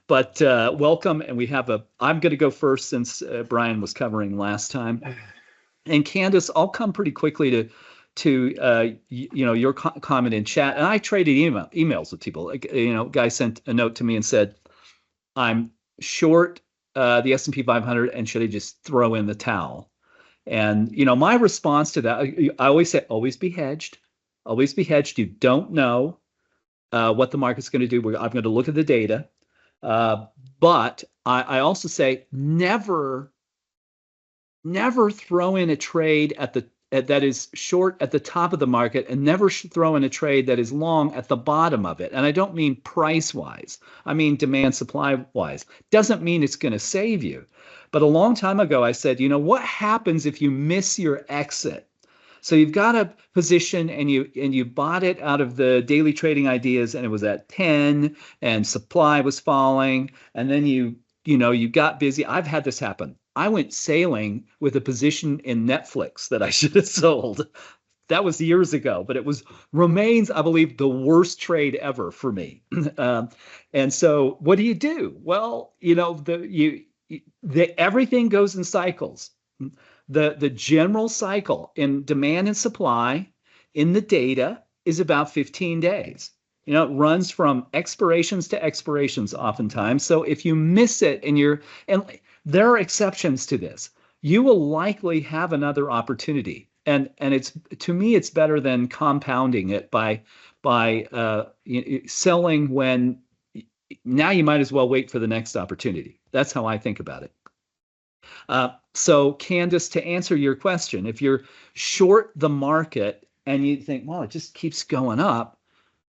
But welcome, and we have a. I'm going to go first since Brian was covering last time, and Candace, I'll come pretty quickly to your comment in chat, and I traded emails with people. Like, guy sent a note to me and said, "I'm short the S&P 500, and should I just throw in the towel?" And my response to that, I always say, always be hedged. Always be hedged. You don't know what the market's going to do. I'm going to look at the data. Uh, but I also say never throw in a trade that is short at the top of the market, and never throw in a trade that is long at the bottom of it. And I don't mean price wise. I mean demand supply wise. Doesn't mean it's going to save you. But a long time ago, I said, what happens if you miss your exit? So you've got a position, and you bought it out of the daily trading ideas, and it was at 10 and supply was falling, and then you got busy. I've had this happen. I went sailing with a position in Netflix that I should have sold. That was years ago, but it remains, I believe, the worst trade ever for me. And so what do you do? Well, everything goes in cycles. The general cycle in demand and supply in the data is about 15 days. It runs from expirations to expirations oftentimes. So if you miss it, and there are exceptions to this, you will likely have another opportunity. And to me, it's better than compounding it by selling when now you might as well wait for the next opportunity. That's how I think about it. So Candace, to answer your question, if you're short the market and you think, well, it just keeps going up,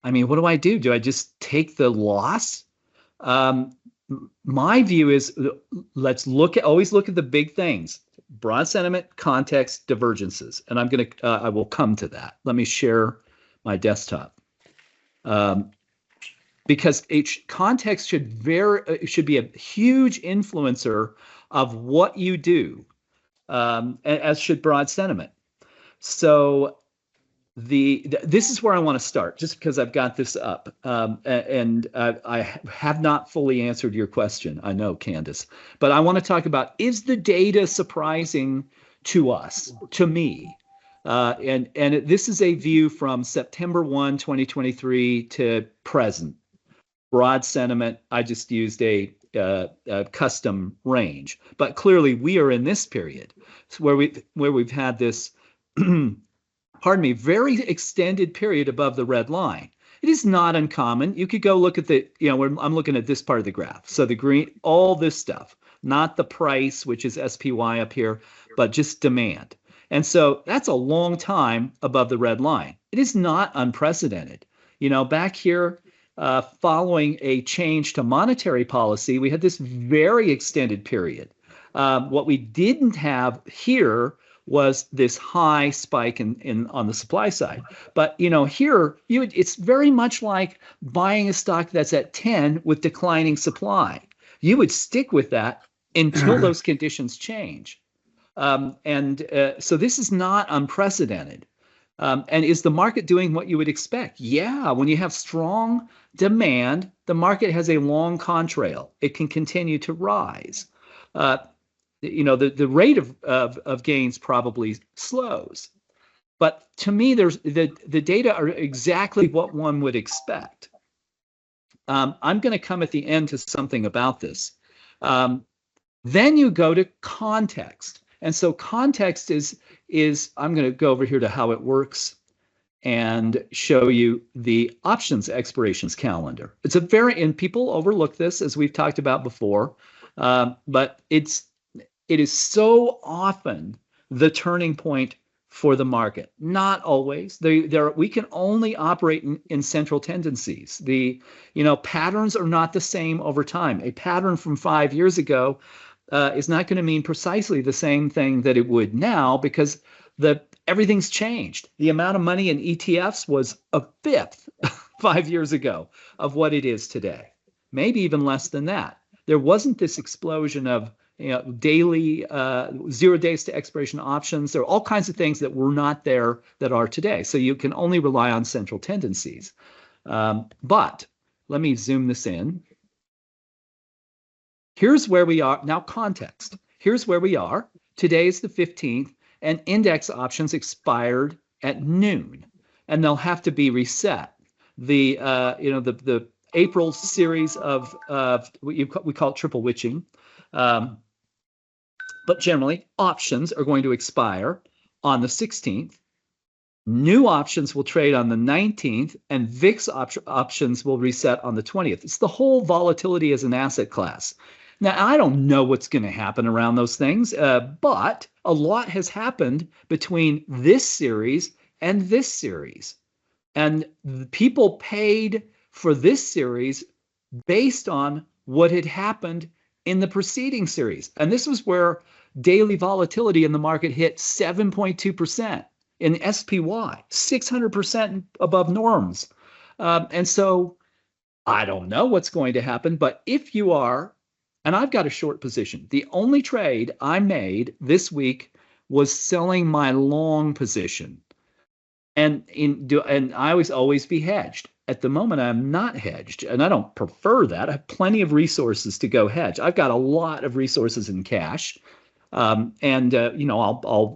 I mean, what do I do? Do I just take the loss? My view is always look at the big things: broad sentiment, context, divergences. And I will come to that. Let me share my desktop. Because context should be a huge influencer of what you do, as should broad sentiment. So this is where I want to start, just because I've got this up, and I have not fully answered your question. I know, Candace, but I want to talk about, is the data surprising to us, to me? This is a view from September 1, 2023 to present. Broad sentiment, I just used a custom range, but clearly we are in this period where we've had this pardon me, very extended period above the red line. It is not uncommon. You could go look at I'm looking at this part of the graph. So the green, all this stuff, not the price, which is SPY up here, but just demand. And so that's a long time above the red line. It is not unprecedented. Back here, following a change to monetary policy, we had this very extended period. What we didn't have here was this high spike on the supply side. But here it's very much like buying a stock that's at 10 with declining supply. You would stick with that until those conditions change. So this is not unprecedented. And is the market doing what you would expect? Yeah, when you have strong demand, the market has a long contrail. It can continue to rise. The rate of gains probably slows. But to me, the data are exactly what one would expect. I'm going to come at the end to something about this. Then you go to context. And so context is I'm going to go over here to how it works and show you the options expirations calendar. And people overlook this, as we've talked about before, but it is so often the turning point for the market. Not always. We can only operate in central tendencies. Patterns are not the same over time. A pattern from 5 years ago is not going to mean precisely the same thing that it would now, because everything's changed. The amount of money in ETFs was a fifth 5 years ago of what it is today, maybe even less than that. There wasn't this explosion of daily 0 days to expiration options. There are all kinds of things that were not there that are today. So you can only rely on central tendencies. But let me zoom this in. Here's where we are now. Context. Here's where we are. Today is the 15th, and index options expired at noon, and they'll have to be reset. The the April series of we call it triple witching, um, but generally options are going to expire on the 16th. New options will trade on the 19th, and VIX options will reset on the 20th. It's the whole volatility as an asset class. Now, I don't know what's going to happen around those things, but a lot has happened between this series and this series. And people paid for this series based on what had happened in the preceding series. And this was where daily volatility in the market hit 7.2%. In SPY, 600% above norms. And so I don't know what's going to happen, but if you are, and I've got a short position, the only trade I made this week was selling my long position. And I always be hedged. At the moment, I'm not hedged, and I don't prefer that. I have plenty of resources to go hedge. I've got a lot of resources in cash. I'll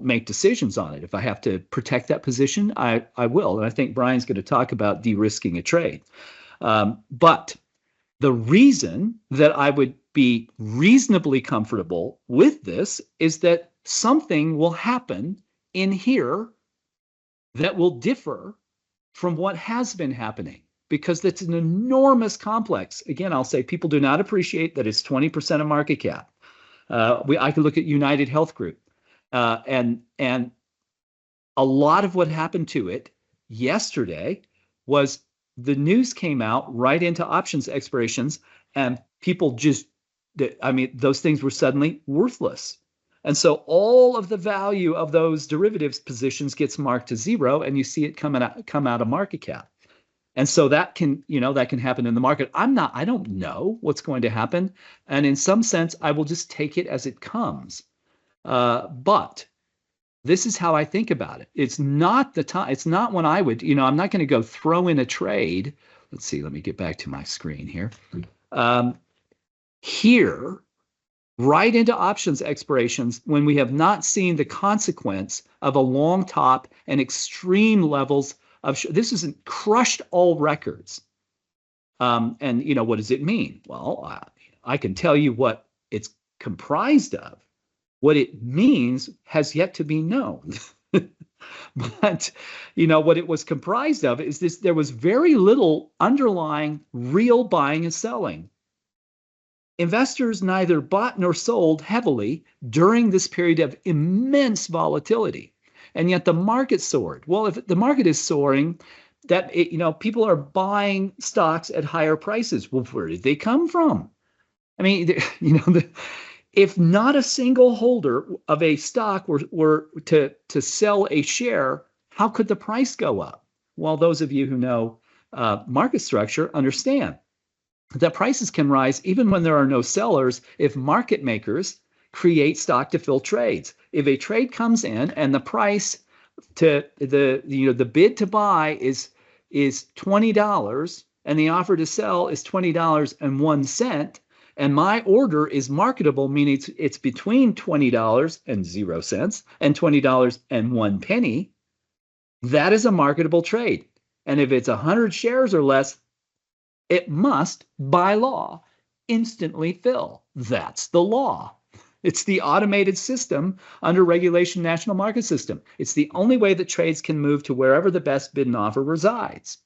make decisions on it. If I have to protect that position, I will. And I think Brian's going to talk about de-risking a trade. But the reason that I would be reasonably comfortable with this is that something will happen in here that will differ from what has been happening, because it's an enormous complex. Again, I'll say people do not appreciate that it's 20% of market cap. I can look at United Health Group, and a lot of what happened to it yesterday was the news came out right into options expirations, and people just, those things were suddenly worthless. And so all of the value of those derivatives positions gets marked to zero, and you see it come out of market cap. And so that can happen in the market. I don't know what's going to happen. And in some sense, I will just take it as it comes. But this is how I think about it. It's not the time. It's not when I would, I'm not going to go throw in a trade. Let's see. Let me get back to my screen here. Here, right into options expirations when we have not seen the consequence of a long top and extreme levels of this isn't crushed all records. And what does it mean? Well, I can tell you what it's comprised of. What it means has yet to be known. But what it was comprised of is this: there was very little underlying real buying and selling. Investors neither bought nor sold heavily during this period of immense volatility. And yet the market soared. Well, if the market is soaring, people are buying stocks at higher prices. Well, where did they come from? I mean, if not a single holder of a stock were to sell a share, how could the price go up? Well, those of you who know market structure understand that prices can rise even when there are no sellers if market makers create stock to fill trades. If a trade comes in and the price to the bid to buy is $20 and the offer to sell is $20.01, and my order is marketable, meaning it's between $20.00 and $20.01, that is a marketable trade. And if it's 100 shares or less, it must, by law, instantly fill. That's the law. It's the automated system under Regulation National Market System. It's the only way that trades can move to wherever the best bid and offer resides.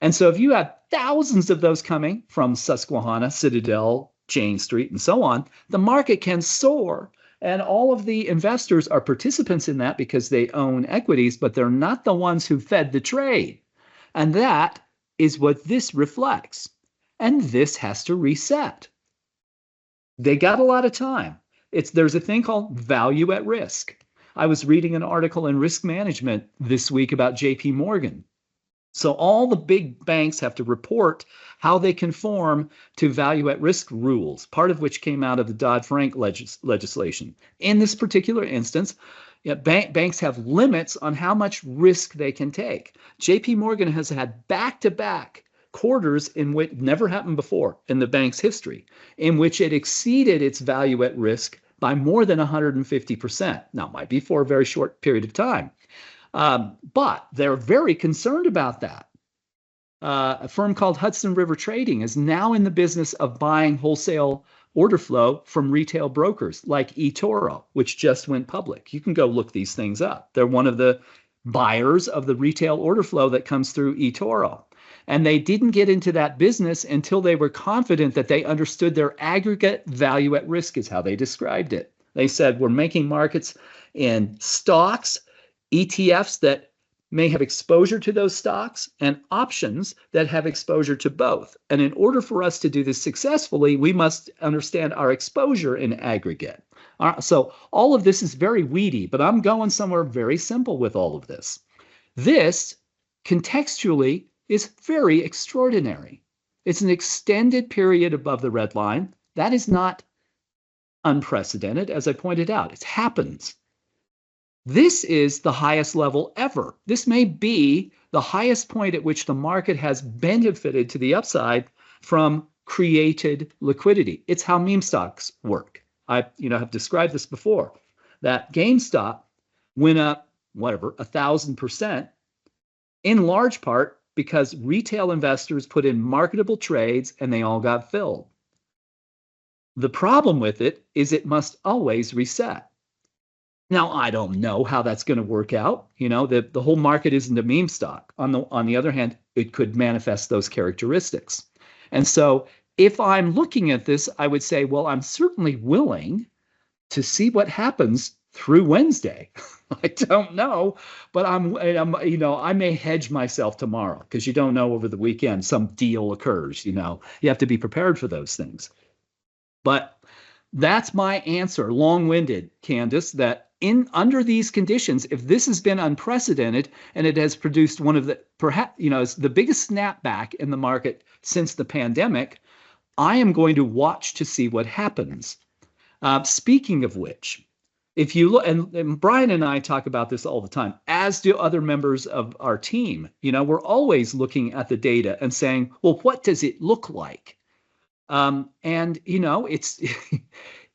And so if you have thousands of those coming from Susquehanna, Citadel, Jane Street, and so on, the market can soar. And all of the investors are participants in that because they own equities, but they're not the ones who fed the trade. And that is what this reflects. And this has to reset. They got a lot of time. There's a thing called value at risk. I was reading an article in Risk Management this week about JP Morgan. So all the big banks have to report how they conform to value at risk rules, part of which came out of the Dodd-Frank legislation. In this particular instance, banks have limits on how much risk they can take. JP Morgan has had back-to-back quarters in which never happened before in the bank's history, in which it exceeded its value at risk by more than 150%. Now, it might be for a very short period of time, but they're very concerned about that. A firm called Hudson River Trading is now in the business of buying wholesale order flow from retail brokers like eToro, which just went public. You can go look these things up. They're one of the buyers of the retail order flow that comes through eToro. And they didn't get into that business until they were confident that they understood their aggregate value at risk, is how they described it. They said, we're making markets in stocks, ETFs that may have exposure to those stocks, and options that have exposure to both. And in order for us to do this successfully, we must understand our exposure in aggregate. So all of this is very weedy, but I'm going somewhere very simple with all of this. This, contextually, is very extraordinary. It's an extended period above the red line. That is not unprecedented, as I pointed out. It happens. This is the highest level ever. This may be the highest point at which the market has benefited to the upside from created liquidity. It's how meme stocks work. I have described this before, that GameStop went up, whatever, 1,000%, in large part because retail investors put in marketable trades and they all got filled. The problem with it is it must always reset. Now, I don't know how that's going to work out. The whole market isn't a meme stock. On the other hand, it could manifest those characteristics. And so if I'm looking at this, I would say, well, I'm certainly willing to see what happens through Wednesday. I don't know, but I may hedge myself tomorrow because you don't know over the weekend some deal occurs. You have to be prepared for those things. But that's my answer, long-winded, Candace, that under these conditions, if this has been unprecedented and it has produced one of the, perhaps, it's the biggest snapback in the market since the pandemic, I am going to watch to see what happens. Speaking of which, if you look, and Brian and I talk about this all the time, as do other members of our team, we're always looking at the data and saying, well, what does it look like?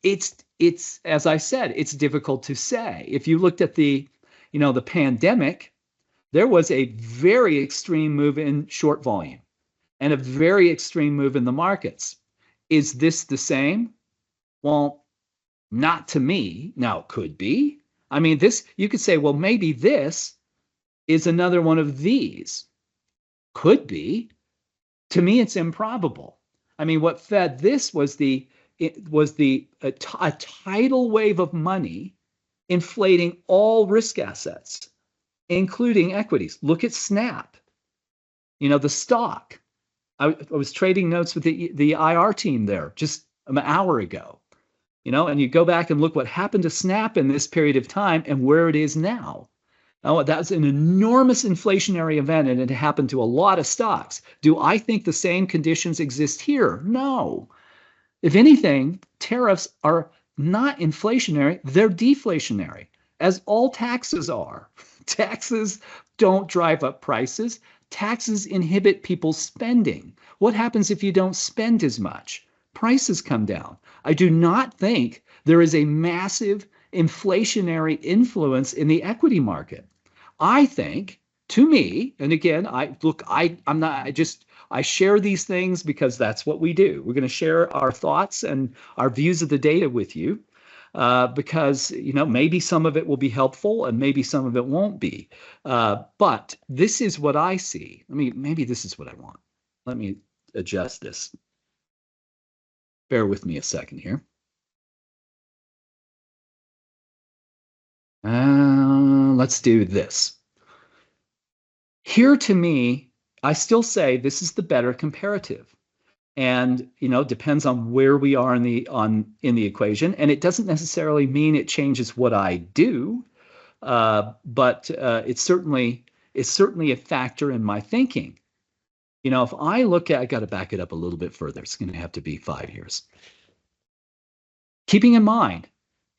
It's as I said, it's difficult to say. If you looked at the pandemic, there was a very extreme move in short volume and a very extreme move in the markets. Is this the same? Well, not to me. Now, it could be. I mean, you could say, well, maybe this is another one of these. Could be. To me, it's improbable. I mean, what fed this was a tidal wave of money inflating all risk assets, including equities. Look at Snap, the stock. I was trading notes with the IR team there just an hour ago, and you go back and look what happened to Snap in this period of time and where it is now. Oh, that's an enormous inflationary event, and it happened to a lot of stocks. Do I think the same conditions exist here? No. If anything, tariffs are not inflationary, they're deflationary, as all taxes are. Taxes don't drive up prices. Taxes inhibit people's spending. What happens if you don't spend as much? Prices come down. I do not think there is a massive inflationary influence in the equity market. I think, to me, and again, I share these things because that's what we do. We're going to share our thoughts and our views of the data with you because, maybe some of it will be helpful and maybe some of it won't be. But this is what I see. Maybe this is what I want. Let me adjust this. Bear with me a second here. Let's do this. Here, to me, I still say this is the better comparative, and depends on where we are in the equation, and it doesn't necessarily mean it changes what I do, but it's certainly a factor in my thinking. If I look at, I got to back it up a little bit further. It's going to have to be 5 years. Keeping in mind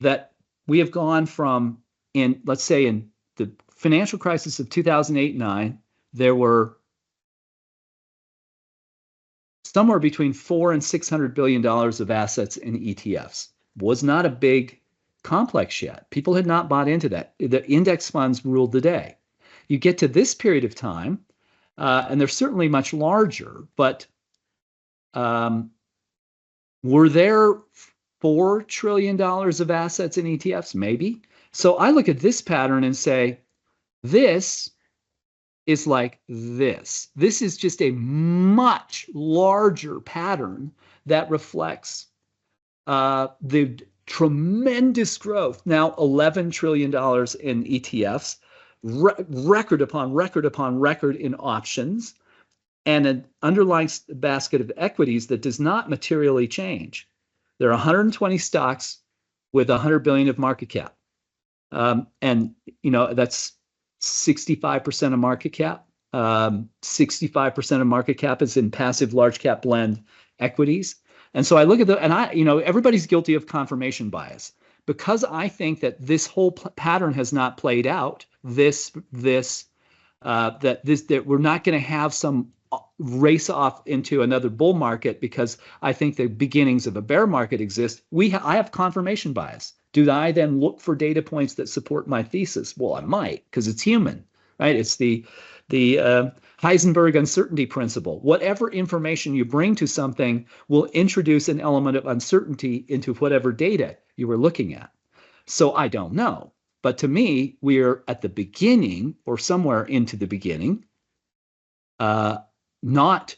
that we have gone from, let's say in the financial crisis of 2008-9, there were somewhere between $400 and $600 billion of assets in ETFs. Was not a big complex yet. People had not bought into that. The index funds ruled the day. You get to this period of time, and they're certainly much larger, but were there $4 trillion of assets in ETFs? Maybe. So I look at this pattern and say, this is like this. This is just a much larger pattern that reflects the tremendous growth. Now, $11 trillion in ETFs, record upon record upon record in options, and an underlying basket of equities that does not materially change. There are 120 stocks with 100 billion of market cap. And, that's 65% of market cap. 65% of market cap is in passive large cap blend equities. And so I look at everybody's guilty of confirmation bias. Because I think that this whole pattern has not played out, that we're not going to have some race off into another bull market because I think the beginnings of a bear market exist. I have confirmation bias. Do I then look for data points that support my thesis? Well, I might, because it's human, right? It's the Heisenberg uncertainty principle. Whatever information you bring to something will introduce an element of uncertainty into whatever data you were looking at. So I don't know. But to me, we're at the beginning or somewhere into the beginning, not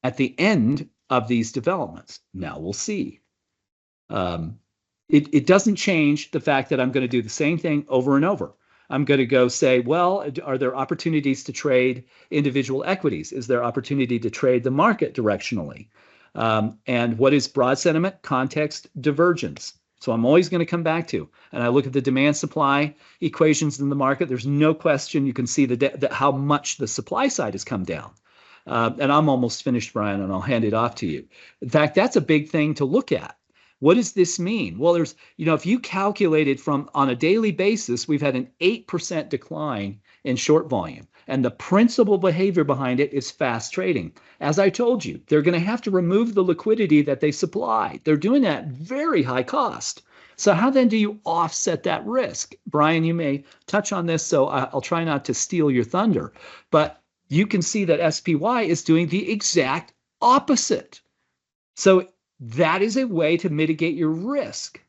at the end of these developments. Now we'll see. It doesn't change the fact that I'm going to do the same thing over and over. I'm going to go say, well, are there opportunities to trade individual equities? Is there opportunity to trade the market directionally? And what is broad sentiment? Context, divergence. So I'm always going to come back to, and I look at the demand supply equations in the market. There's no question you can see how much the supply side has come down. And I'm almost finished, Brian, and I'll hand it off to you. In fact, that's a big thing to look at. What does this mean? Well, if you calculated on a daily basis, we've had an 8% decline in short volume. And the principal behavior behind it is fast trading. As I told you, they're going to have to remove the liquidity that they supply. They're doing that at very high cost. So how then do you offset that risk? Brian, you may touch on this, so I'll try not to steal your thunder. But you can see that SPY is doing the exact opposite. So that is a way to mitigate your risk.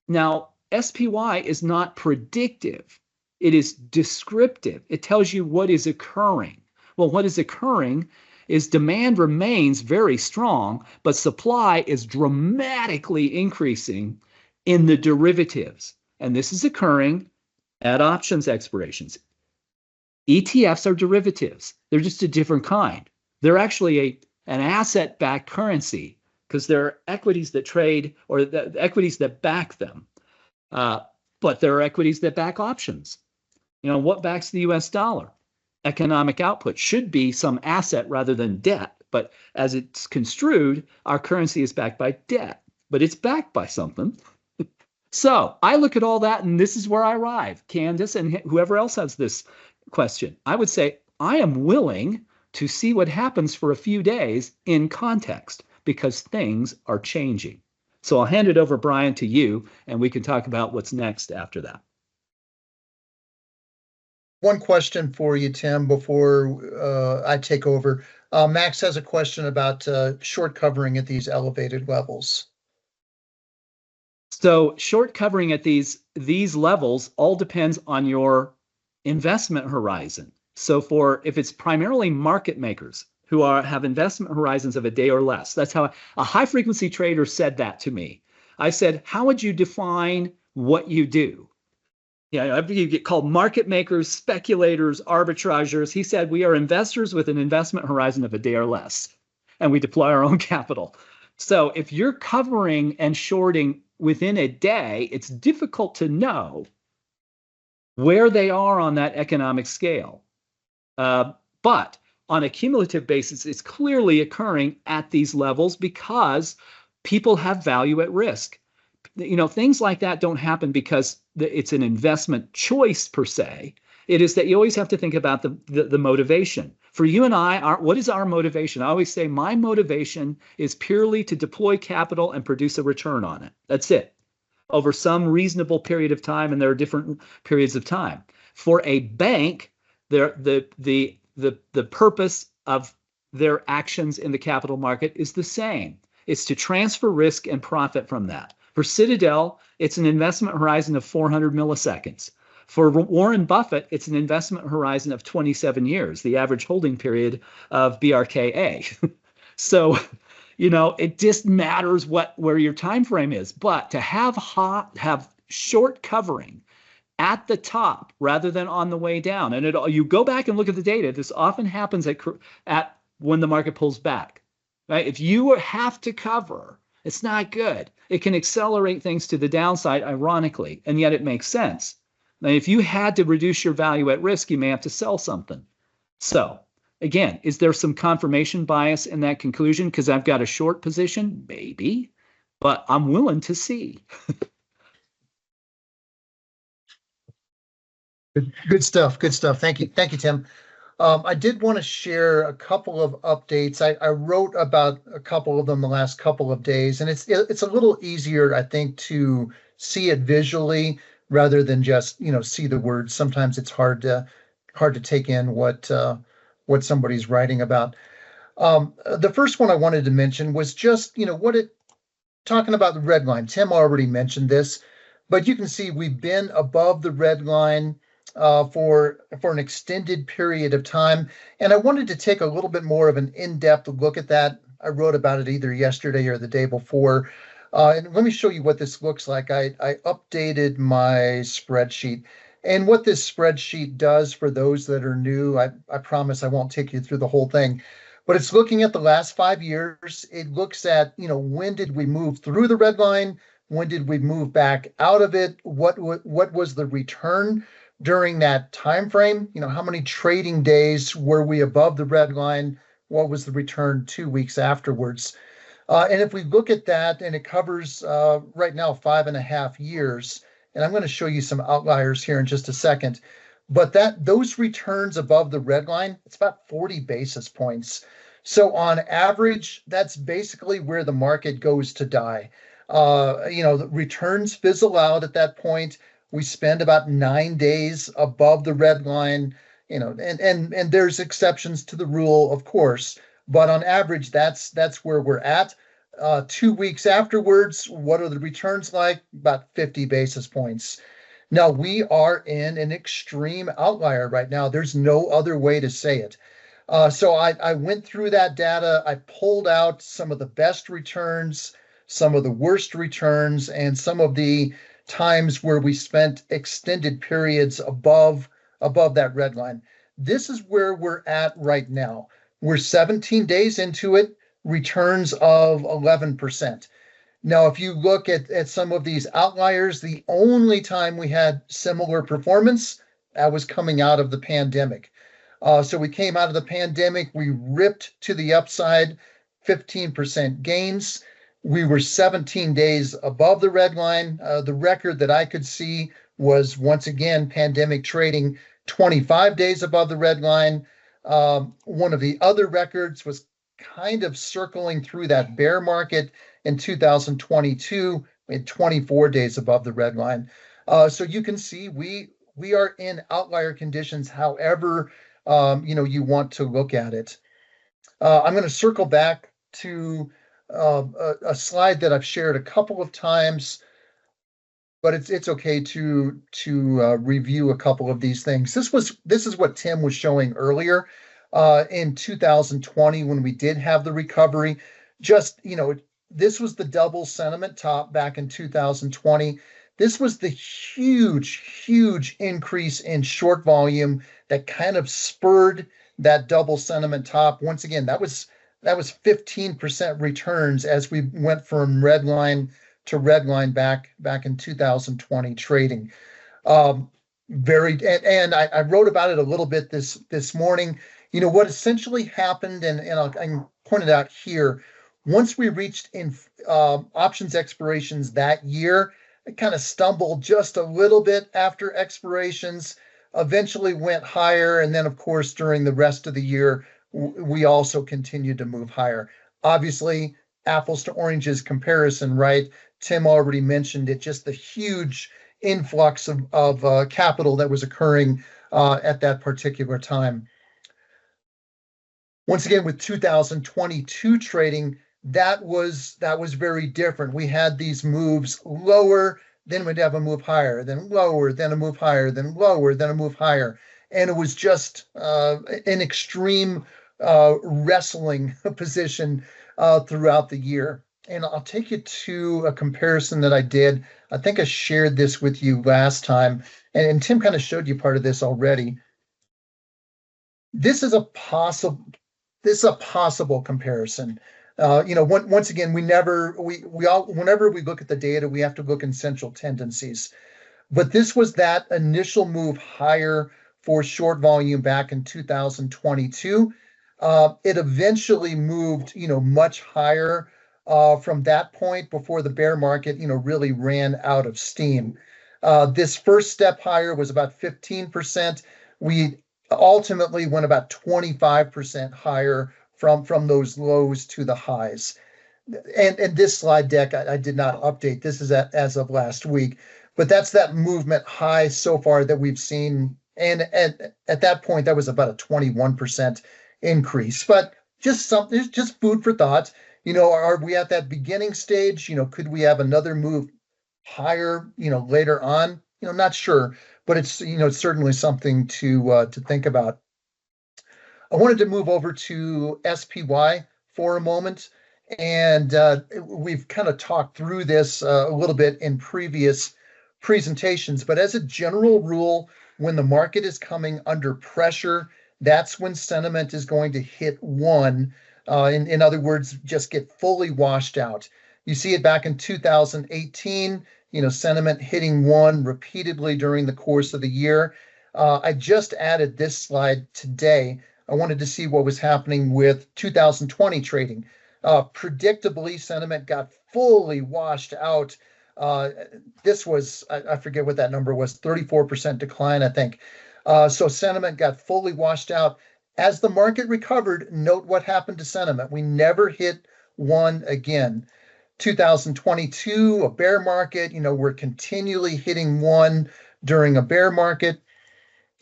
Now, SPY is not predictive. It is descriptive. It tells you what is occurring. Well, what is occurring is demand remains very strong, but supply is dramatically increasing in the derivatives. And this is occurring at options expirations. ETFs are derivatives. They're just a different kind. They're actually an asset-backed currency because there are equities that trade or the equities that back them. But there are equities that back options. What backs the US dollar? Economic output should be some asset rather than debt. But as it's construed, our currency is backed by debt, but it's backed by something. So I look at all that, and this is where I arrive. Candace and whoever else has this question, I would say I am willing to see what happens for a few days in context because things are changing. So I'll hand it over, Brian, to you, and we can talk about what's next after that. One question for you, Tim, before I take over. Max has a question about short covering at these elevated levels. So short covering at these levels all depends on your investment horizon. So if it's primarily market makers who have investment horizons of a day or less, that's how a high frequency trader said that to me. I said, how would you define what you do? You get called market makers, speculators, arbitrageurs. He said, we are investors with an investment horizon of a day or less, and we deploy our own capital. So if you're covering and shorting within a day, it's difficult to know where they are on that economic scale. But on a cumulative basis, it's clearly occurring at these levels because people have value at risk. Things like that don't happen because it's an investment choice per se. It is that you always have to think about the motivation. For you and I, what is our motivation? I always say my motivation is purely to deploy capital and produce a return on it. That's it. Over some reasonable period of time, and there are different periods of time. For a bank, the purpose of their actions in the capital market is the same. It's to transfer risk and profit from that. For Citadel, it's an investment horizon of 400 milliseconds. For Warren Buffett, it's an investment horizon of 27 years, the average holding period of BRKA. So, it just matters where your time frame is. But to have short covering at the top rather than on the way down, and you go back and look at the data. This often happens at when the market pulls back, right? If you have to cover, it's not good. It can accelerate things to the downside, ironically, and yet it makes sense. Now, if you had to reduce your value at risk, you may have to sell something. So, again, is there some confirmation bias in that conclusion because I've got a short position? Maybe, but I'm willing to see. Good stuff. Good stuff. Thank you. Thank you, Tim. I did want to share a couple of updates. I wrote about a couple of them the last couple of days, and it's a little easier, I think, to see it visually rather than just see the words. Sometimes it's hard to take in what somebody's writing about. The first one I wanted to mention was just talking about the red line. Tim already mentioned this, but you can see we've been above the red line for an extended period of time. And I wanted to take a little bit more of an in-depth look at that. I wrote about it either yesterday or the day before. And let me show you what this looks like. I updated my spreadsheet. And what this spreadsheet does for those that are new, I promise I won't take you through the whole thing, but it's looking at the last 5 years. It looks at, when did we move through the red line? When did we move back out of it? What was the return during that time frame? How many trading days were we above the red line? What was the return 2 weeks afterwards? And if we look at that, and it covers right now 5.5 years, and I'm going to show you some outliers here in just a second, but those returns above the red line, it's about 40 basis points. So on average, that's basically where the market goes to die. The returns fizzle out at that point. We spend about 9 days above the red line, and there's exceptions to the rule, of course, but on average, that's where we're at. 2 weeks afterwards, what are the returns like? About 50 basis points. Now, we are in an extreme outlier right now. There's no other way to say it. So I went through that data. I pulled out some of the best returns, some of the worst returns, and some of the times where we spent extended periods above that red line. This is where we're at right now. We're 17 days into it, returns of 11%. Now, if you look at some of these outliers, the only time we had similar performance, that was coming out of the pandemic. So we came out of the pandemic, we ripped to the upside, 15% gains. We were 17 days above the red line. The record that I could see was, once again, pandemic trading, 25 days above the red line. One of the other records was kind of circling through that bear market in 2022, we had 24 days above the red line. So you can see we are in outlier conditions, however you want to look at it. I'm going to circle back to a slide that I've shared a couple of times, but it's okay to review a couple of these things. This is what Tim was showing earlier in 2020 when we did have the recovery. Just this was the double sentiment top back in 2020. This was the huge increase in short volume that kind of spurred that double sentiment top. Once again, that was 15% returns as we went from red line to red line back in 2020 trading. And I wrote about it a little bit this morning. What essentially happened, and I pointed out here, once we reached in options expirations that year, it kind of stumbled just a little bit after expirations. eventually went higher. And then, of course, during the rest of the year, we also continued to move higher. Obviously, apples to oranges comparison, right? Tim already mentioned it, just the huge influx of capital that was occurring at that particular time. Once again, with 2022 trading, that was very different. We had these moves lower, then we'd have a move higher, then lower, then a move higher, then lower, then a move higher, and it was just an extreme wrestling position throughout the year. And I'll take you to a comparison that I did. I think I shared this with you last time, and Tim kind of showed you part of this already. This is a possible this is a possible comparison. Once again, we all whenever we look at the data, we have to look in central tendencies. But this was that initial move higher for short volume back in 2022. It eventually moved, much higher from that point before the bear market, really ran out of steam. This first step higher was about 15%. We ultimately went about 25% higher from those lows to the highs. And this slide deck, I did not update. This is as of last week, but that's that movement high so far that we've seen. And at that point, that was about a 21% increase. But just food for thought. Are we at that beginning stage? Could we have another move higher, later on? Not sure, but it's certainly something to think about. I wanted to move over to SPY for a moment, and we've kind of talked through this a little bit in previous presentations, but as a general rule, when the market is coming under pressure, that's when sentiment is going to hit one. In other words, just get fully washed out. You see it back in 2018, sentiment hitting one repeatedly during the course of the year. I just added this slide today. I wanted to see what was happening with 2020 trading. Predictably, sentiment got fully washed out. This was, I forget what that number was, 34% decline, I think. So sentiment got fully washed out. As the market recovered, note what happened to sentiment. We never hit one again. 2022, a bear market, we're continually hitting one during a bear market.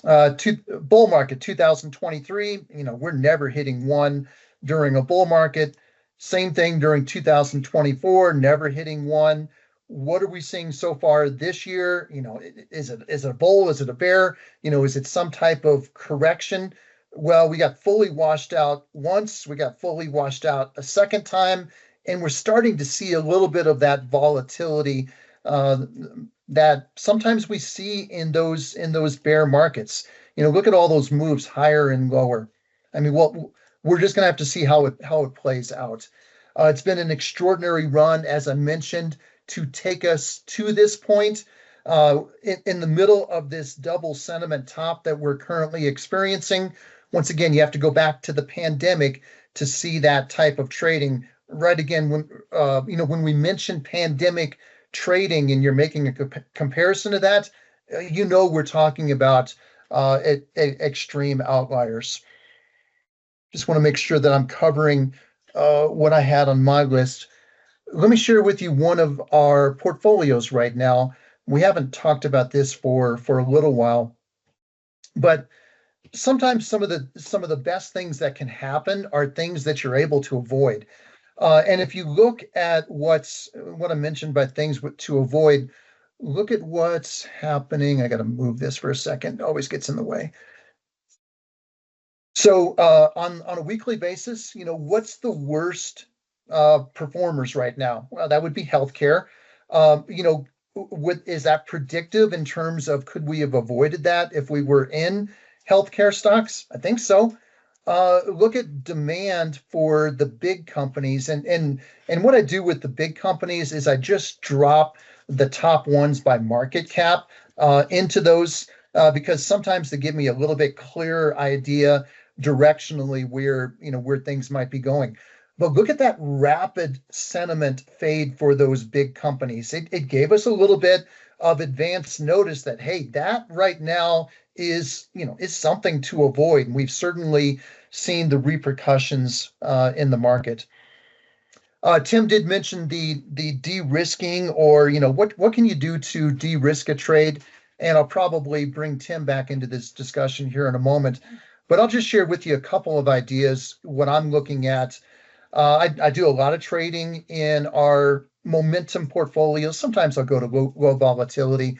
Bull market 2023, we're never hitting one during a bull market. Same thing during 2024, never hitting one. What are we seeing so far this year? Is it a bull? Is it a bear? Is it some type of correction? Well, we got fully washed out once, we got fully washed out a second time, and we're starting to see a little bit of that volatility that sometimes we see in those bear markets. Look at all those moves higher and lower. I mean, we're just going to have to see how it plays out. It's been an extraordinary run, as I mentioned, to take us to this point. In the middle of this double sentiment top that we're currently experiencing. Once again, you have to go back to the pandemic to see that type of trading. Right again, when we mention pandemic trading and you're making a comparison to that, we're talking about extreme outliers. Just want to make sure that I'm covering what I had on my list. Let me share with you one of our portfolios right now. We haven't talked about this for a little while, but sometimes some of the best things that can happen are things that you're able to avoid. And if you look at what I mentioned by things to avoid, look at what's happening. I got to move this for a second. It always gets in the way. So on a weekly basis, what's the worst performers right now? Well, that would be healthcare. Is that predictive in terms of could we have avoided that if we were in healthcare stocks? I think so. Look at demand for the big companies, and what I do with the big companies is I just drop the top ones by market cap into those because sometimes they give me a little bit clearer idea directionally where things might be going. But look at that rapid sentiment fade for those big companies. It gave us a little bit of advance notice that, hey, that right now is something to avoid. And we've certainly seen the repercussions in the market. Tim did mention the de-risking, or what can you do to de-risk a trade? And I'll probably bring Tim back into this discussion here in a moment, but I'll just share with you a couple of ideas. What I'm looking at, I do a lot of trading in our momentum portfolio. Sometimes I'll go to low volatility.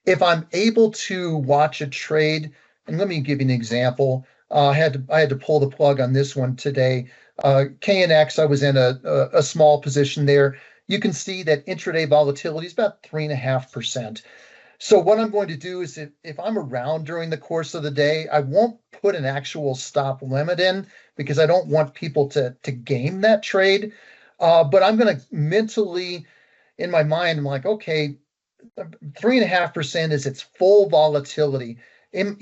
If I'm able to watch a trade, and let me give you an example. I had to pull the plug on this one today. KNX, I was in a small position there. You can see that intraday volatility is about 3.5%. So what I'm going to do is, if I'm around during the course of the day, I won't put an actual stop limit in, because I don't want people to game that trade. But I'm going to mentally, in my mind, I'm like, okay, 3.5% is its full volatility. Am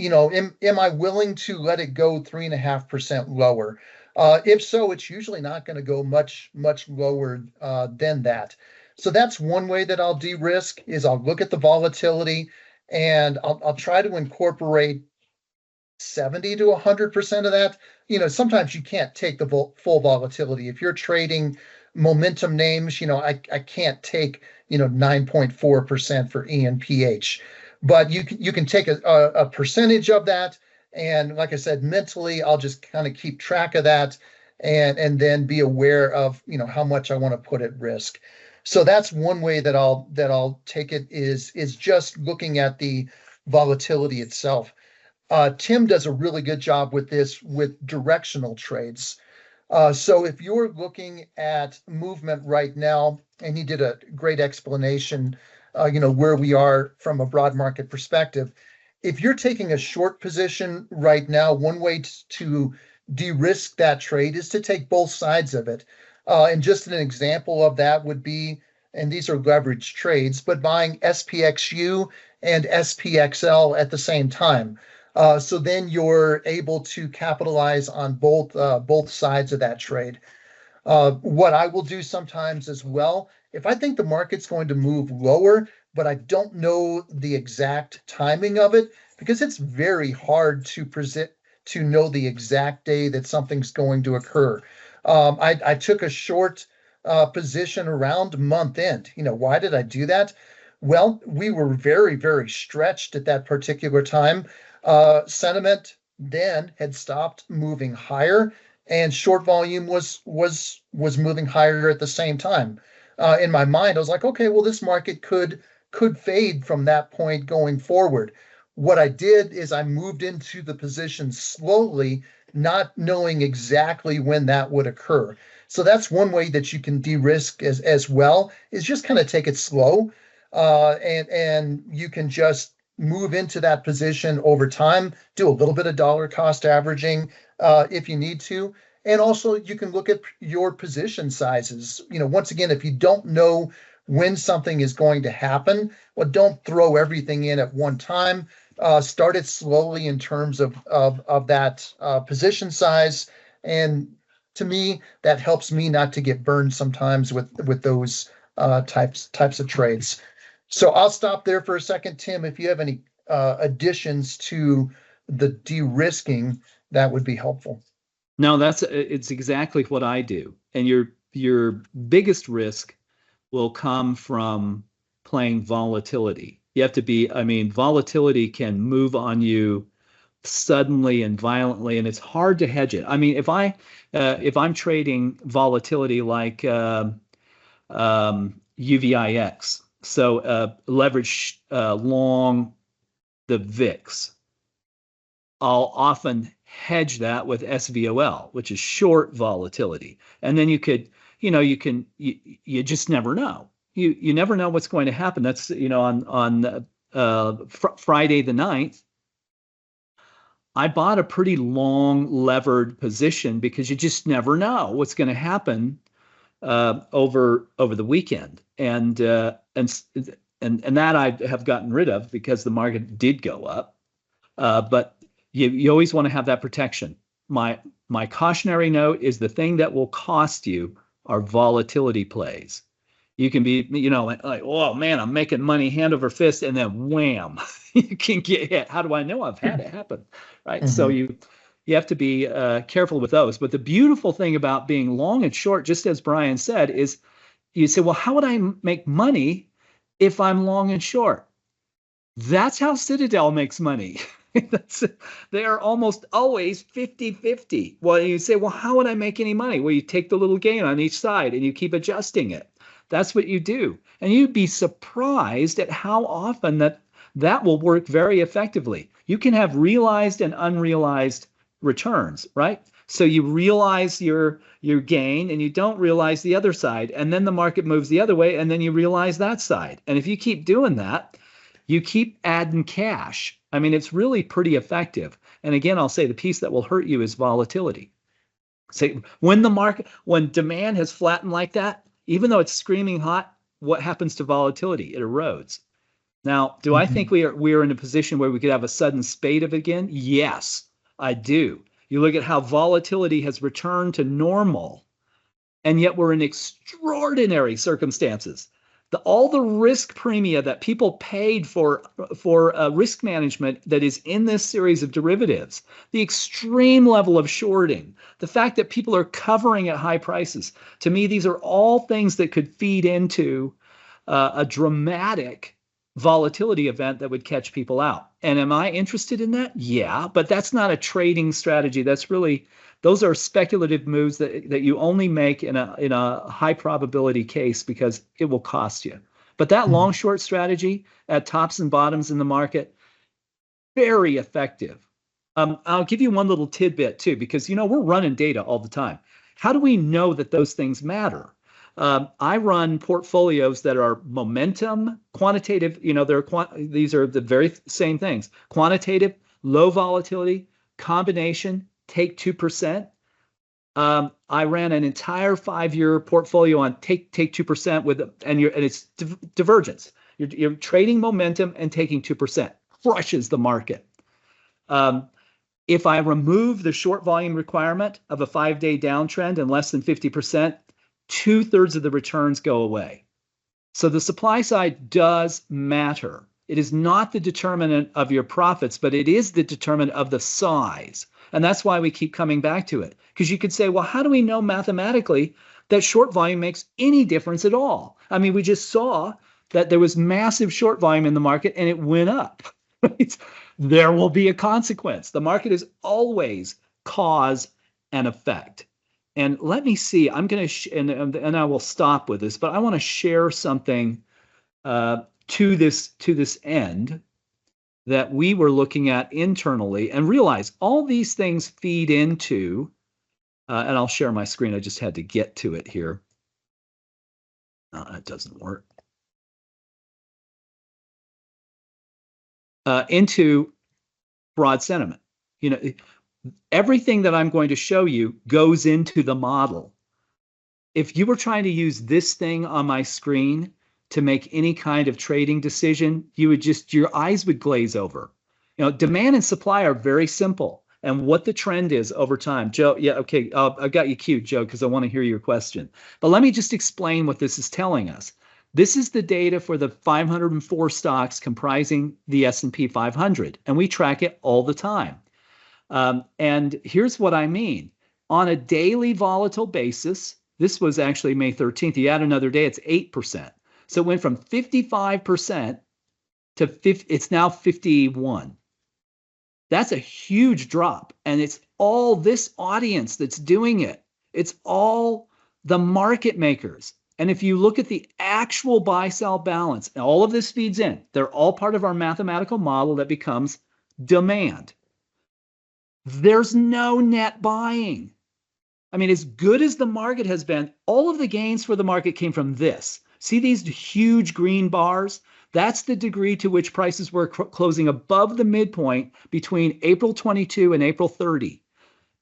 I willing to let it go 3.5% lower? If so, it's usually not going to go much lower than that. So that's one way that I'll de-risk, is I'll look at the volatility, and I'll try to incorporate 70 to 100% of that. Sometimes you can't take the full volatility. If you're trading momentum names, I can't take 9.4% for ENPH, but you can take a percentage of that. And like I said, mentally, I'll just kind of keep track of that, and then be aware of how much I want to put at risk. So that's one way that I'll take it, is just looking at the volatility itself. Tim does a really good job with this, with directional trades. So if you're looking at movement right now, and he did a great explanation, where we are from a broad market perspective. If you're taking a short position right now, one way to de-risk that trade is to take both sides of it. And just an example of that would be, and these are leveraged trades, but buying SPXU and SPXL at the same time. So then you're able to capitalize on both sides of that trade. What I will do sometimes as well, if I think the market's going to move lower, but I don't know the exact timing of it, because it's very hard to know the exact day that something's going to occur. I took a short position around month end. Why did I do that? Well, we were very, very stretched at that particular time. Sentiment then had stopped moving higher, and short volume was moving higher at the same time. In my mind, I was like, okay, well, this market could fade from that point going forward. What I did is I moved into the position slowly, not knowing exactly when that would occur. So that's one way that you can de-risk as well, is just kind of take it slow, and you can just move into that position over time, do a little bit of dollar cost averaging if you need to. And also you can look at your position sizes. Once again, if you don't know when something is going to happen, well, don't throw everything in at one time. Start it slowly in terms of that position size. And to me, that helps me not to get burned sometimes with those types of trades. So I'll stop there for a second. Tim, if you have any additions to the de-risking, that would be helpful. No, it's exactly what I do. And your biggest risk will come from playing volatility. You have to volatility can move on you suddenly and violently, and it's hard to hedge it. If I'm trading volatility like UVIX, so leverage long the VIX, I'll often hedge that with SVOL, which is short volatility. And then you just never know. You never know what's going to happen. That's, on Friday the 9th, I bought a pretty long levered position, because you just never know what's going to happen over the weekend. And that I have gotten rid of, because the market did go up. But you always want to have that protection. My cautionary note is, the thing that will cost you are volatility plays. You can be, like, oh man, I'm making money hand over fist, and then wham, you can get hit. How do I know? I've had it happen, right? So Hmm. you have to be careful with those. But the beautiful thing about being long and short, just as Brian said, is you say, well, how would I make money if I'm long and short? That's how Citadel makes money. That's, they are almost always 50-50. Well, you say, well, how would I make any money? Well, you take the little gain on each side and you keep adjusting it. That's what you do. And you'd be surprised at how often that will work very effectively. You can have realized and unrealized returns, right? So you realize your gain and you don't realize the other side. And then the market moves the other way and then you realize that side. And if you keep doing that, you keep adding cash. I mean, it's really pretty effective. And again, I'll say the piece that will hurt you is volatility. Say when demand has flattened like that, even though it's screaming hot, what happens to volatility? It erodes. Now, do I think Hmm. we are in a position where we could have a sudden spate of it again? Yes, I do. You look at how volatility has returned to normal, and yet we're in extraordinary circumstances. All the risk premia that people paid for risk management that is in this series of derivatives, the extreme level of shorting, the fact that people are covering at high prices. To me, these are all things that could feed into a dramatic volatility event that would catch people out. And am I interested in that? Yeah, but that's not a trading strategy. Those are speculative moves that you only make in a high probability case because it will cost you. But that long Hmm. short strategy at tops and bottoms in the market, very effective. I'll give you one little tidbit too, because we're running data all the time. How do we know that those things matter? I run portfolios that are momentum, quantitative. These are the very same things: quantitative, low volatility, combination, take 2%. I ran an entire 5-year portfolio on take 2% and it's divergence. You're trading momentum and taking 2%, crushes the market. Um, if I remove the short volume requirement of a 5-day downtrend and less than 50%, 2/3 of the returns go away. So the supply side does matter. It is not the determinant of your profits, but it is the determinant of the size. And that's why we keep coming back to it. Because you could say, well, how do we know mathematically that short volume makes any difference at all? I mean, we just saw that there was massive short volume in the market and it went up. Right? There will be a consequence. The market is always cause and effect. And let me see, I'm going to, and I will stop with this, but I want to share something to this end that we were looking at internally and realize all these things feed into, and I'll share my screen. I just had to get to it here. It doesn't work. Into broad sentiment. You know, everything that I'm going to show you goes into the model. If you were trying to use this thing on my screen to make any kind of trading decision, your eyes would glaze over. Demand and supply are very simple and what the trend is over time. Joe, yeah, okay, I've got you queued, Joe, because I want to hear your question. But let me just explain what this is telling us. This is the data for the 504 stocks comprising the S&P 500, and we track it all the time. And here's what I mean. On a daily volatile basis, this was actually May 13th. You add another day, it's 8%. So it went from 55% to it's now 51. That's a huge drop. And it's all this audience that's doing it. It's all the market makers. And if you look at the actual buy sell balance, and all of this feeds in, they're all part of our mathematical model that becomes demand. There's no net buying. I mean, as good as the market has been, all of the gains for the market came from this. See these huge green bars? That's the degree to which prices were closing above the midpoint between April 22 and April 30.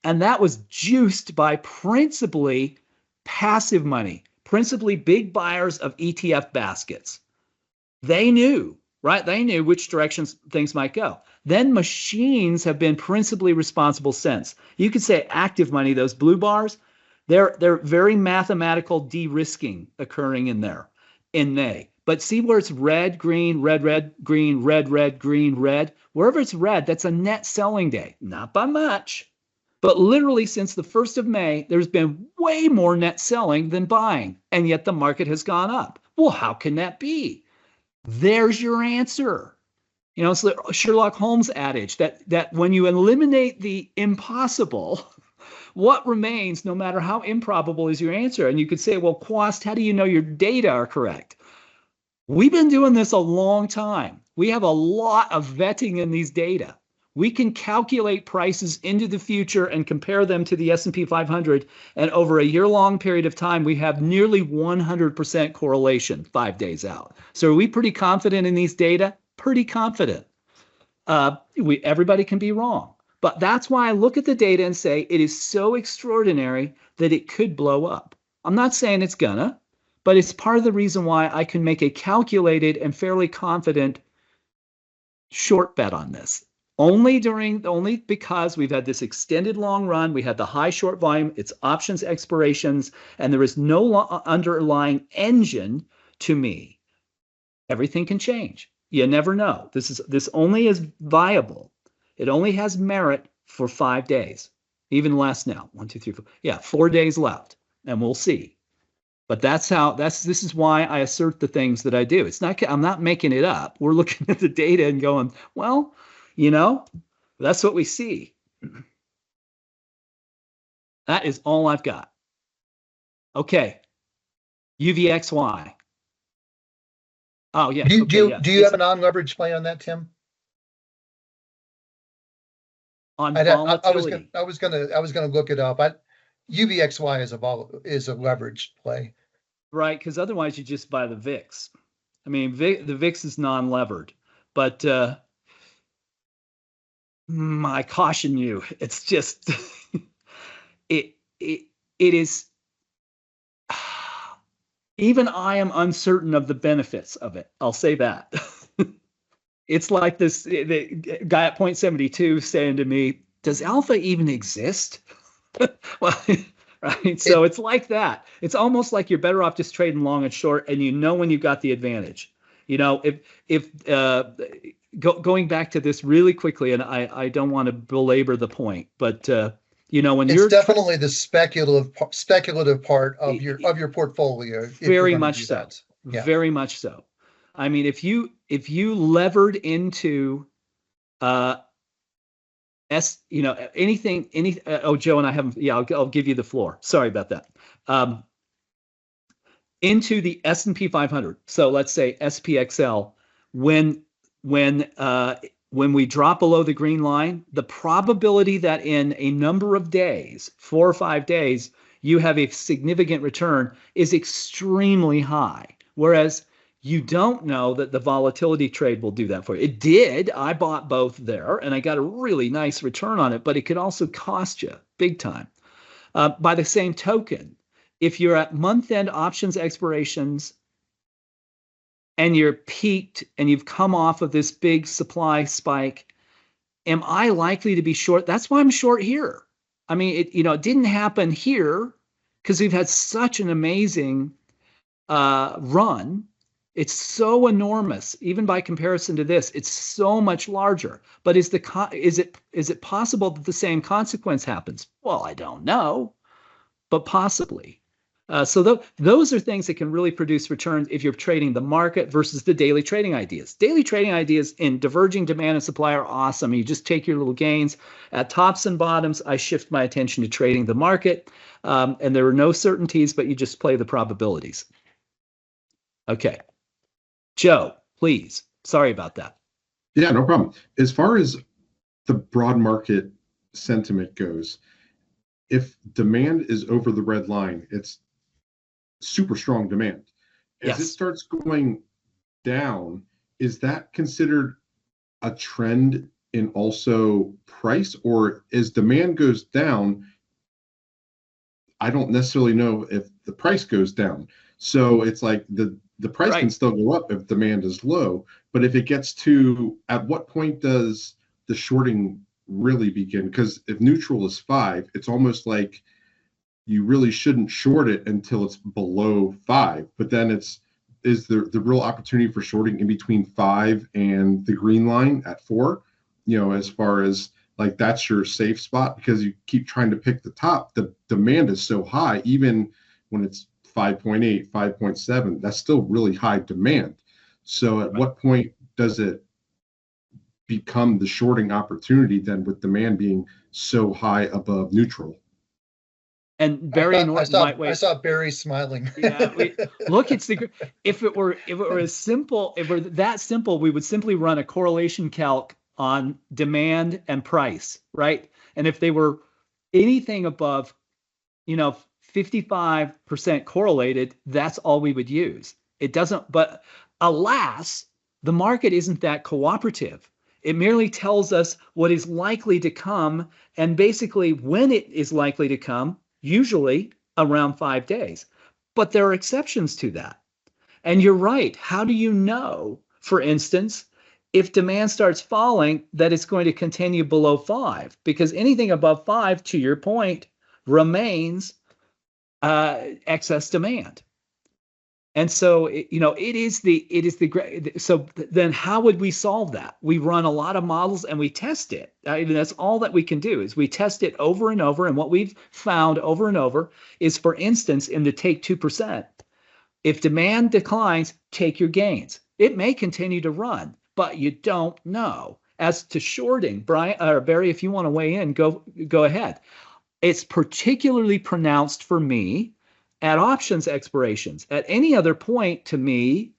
And that was juiced by principally passive money, principally big buyers of ETF baskets. They knew, right? They knew which directions things might go. Then machines have been principally responsible since. You could say active money, those blue bars, they're very mathematical de-risking occurring in there. in May. But see where it's red, green, red, red, green, red, red, green, red. Wherever it's red, that's a net selling day. Not by much, but literally since the 1st of May, there's been way more net selling than buying, and yet the market has gone up. Well, how can that be? There's your answer. You know, it's the Sherlock Holmes adage that when you eliminate the impossible, what remains, no matter how improbable, is your answer. And you could say, well, Quast, how do you know your data are correct? We've been doing this a long time. We have a lot of vetting in these data. We can calculate prices into the future and compare them to the S&P 500. And over a year-long period of time, we have nearly 100% correlation 5 days out. So are we pretty confident in these data? Pretty confident. Everybody can be wrong. But that's why I look at the data and say it is so extraordinary that it could blow up. I'm not saying it's gonna, but it's part of the reason why I can make a calculated and fairly confident short bet on this. Only because we've had this extended long run, we had the high short volume, it's options expirations, and there is no underlying engine to me. Everything can change. You never know. This only is viable. It only has merit for 5 days, even less now. 1, 2, 3, 4. Yeah, 4 days left, and we'll see. But this is why I assert the things that I do. I'm not making it up. We're looking at the data and going, well, you know, that's what we see. That is all I've got. Okay. UVXY. Oh yeah. Do you have a non-leveraged play on that, Tim? On volatility. I was gonna look it up. UVXY is a leveraged play. Right, because otherwise you just buy the VIX. I mean, the VIX is non-levered, but I caution you, it's just it is. Even I am uncertain of the benefits of it. I'll say that. It's like the guy at point 72 saying to me, "Does alpha even exist?" Well, right. So it's like that. It's almost like you're better off just trading long and short, and you know when you got the advantage. You know, going back to this really quickly, and I don't want to belabor the point, but you know, when it's definitely the speculative part of your portfolio. Very much so. Yeah. Very much so. I mean, if you levered into anything, oh, Joe, and I haven't, yeah, I'll give you the floor. Sorry about that. Into the S&P 500. So let's say SPXL, when we drop below the green line, the probability that in a number of days, 4 or 5 days, you have a significant return is extremely high. Whereas you don't know that the volatility trade will do that for you. It did. I bought both there, and I got a really nice return on it, but it could also cost you big time. By the same token, if you're at month-end options expirations and you're peaked and you've come off of this big supply spike, am I likely to be short? That's why I'm short here. I mean, it didn't happen here because we've had such an amazing run. It's so enormous, even by comparison to this. It's so much larger. But is it possible that the same consequence happens? Well, I don't know, but possibly. So those are things that can really produce returns if you're trading the market versus the daily trading ideas. Daily trading ideas in diverging demand and supply are awesome. You just take your little gains. At tops and bottoms, I shift my attention to trading the market. And there are no certainties, but you just play the probabilities. Okay. Joe, please. Sorry about that. Yeah, no problem. As far as the broad market sentiment goes, if demand is over the red line, it's super strong demand. As it starts going down, is that considered a trend in also price? Or as demand goes down, I don't necessarily know if the price goes down. So it's like the price can still go up if demand is low, but if it gets to, at what point does the shorting really begin? Because if neutral is 5, it's almost like you really shouldn't short it until it's below 5, but then it's is the real opportunity for shorting in between 5 and the green line at 4. As far as like that's your safe spot, because you keep trying to pick the top. The demand is so high, even when it's 5.8, 5.7, that's still really high demand. So at what point does it become the shorting opportunity then, with demand being so high above neutral? And Barry Norton might I wait. saw Barry smiling. Yeah, look, if it were as simple, if it were that simple, we would simply run a correlation calc on demand and price, right? And if they were anything above, 55% correlated, that's all we would use. It doesn't, but alas, the market isn't that cooperative. It merely tells us what is likely to come, and basically when it is likely to come, usually around 5 days. But there are exceptions to that. And you're right. How do you know, for instance, if demand starts falling, that it's going to continue below 5? Because anything above 5, to your point, remains excess demand. And so, it is the so then how would we solve that? We run a lot of models and we test it. That's all that we can do, is we test it over and over. And what we've found over and over is, for instance, in the take 2%, if demand declines, take your gains. It may continue to run, but you don't know. As to shorting, Brian or Barry, if you want to weigh in, go ahead. It's particularly pronounced for me at options expirations. At any other point, to me,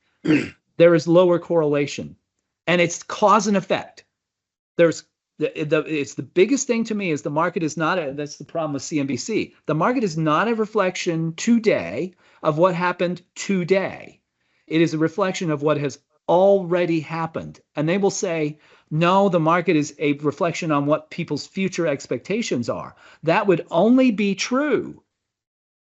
there is lower correlation, and it's cause and effect. It's the biggest thing to me is the market is not that's the problem with CNBC. The market is not a reflection today of what happened today. It is a reflection of what has already happened. And they will say, no, the market is a reflection on what people's future expectations are. That would only be true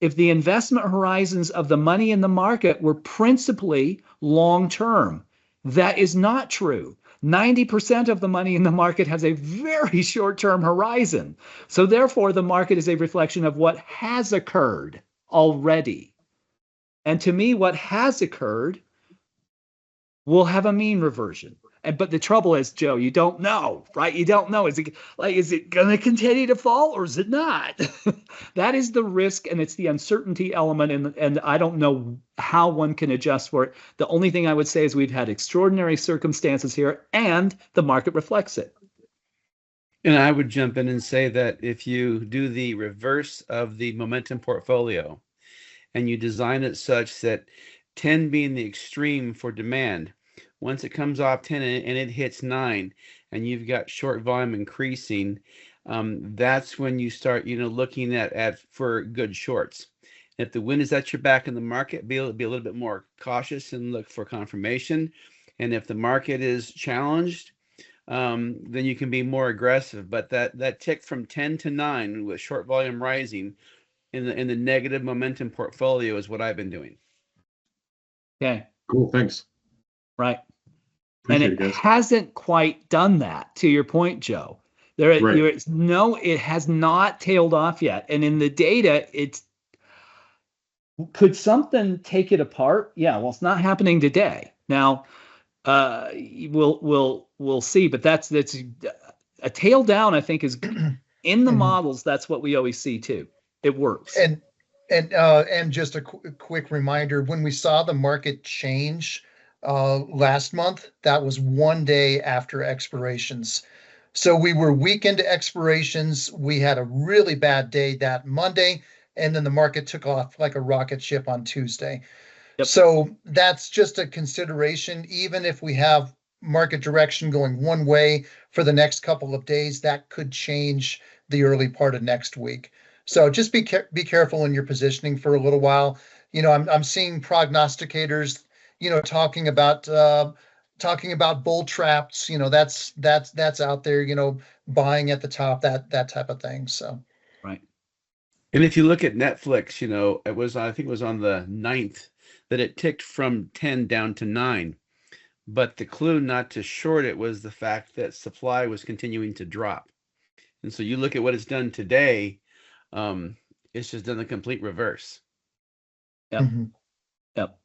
if the investment horizons of the money in the market were principally long-term. That is not true. 90% of the money in the market has a very short-term horizon. So therefore, the market is a reflection of what has occurred already. And to me, what has occurred will have a mean reversion. But the trouble is, Joe, you don't know, right? You don't know. Is it going to continue to fall, or is it not? That is the risk, and it's the uncertainty element, and I don't know how one can adjust for it. The only thing I would say is we've had extraordinary circumstances here, and the market reflects it. And I would jump in and say that if you do the reverse of the momentum portfolio and you design it such that 10 being the extreme for demand, once it comes off 10 and it hits 9 and you've got short volume increasing, that's when you start looking at for good shorts. If the wind is at your back in the market, be a little bit more cautious and look for confirmation. And if the market is challenged, then you can be more aggressive. But that tick from 10 to 9 with short volume rising in the negative momentum portfolio is what I've been doing. Okay. Cool. Thanks. Right. Appreciate And it it, guys. hasn't quite done that, to your point, Joe. It has not tailed off yet. And in the data, could something take it apart? Yeah, well, it's not happening today. Now, we'll see, but that's a tail down, I think, is in the models. That's what we always see too. It works. And just a quick reminder, when we saw the market change last month, that was 1 day after expirations. So we were week into expirations. We had a really bad day that Monday, and then the market took off like a rocket ship on Tuesday. Yep. So that's just a consideration. Even if we have market direction going one way for the next couple of days, that could change the early part of next week. So just be careful in your positioning for a little while. I'm seeing prognosticators, talking about bull traps. That's out there. Buying at the top, that type of thing. So right. And if you look at Netflix, I think it was on the 9th that it ticked from 10 down to 9. But the clue not to short it was the fact that supply was continuing to drop. And so you look at what it's done today, it's just done the complete reverse. Yep. Mhm. Yep.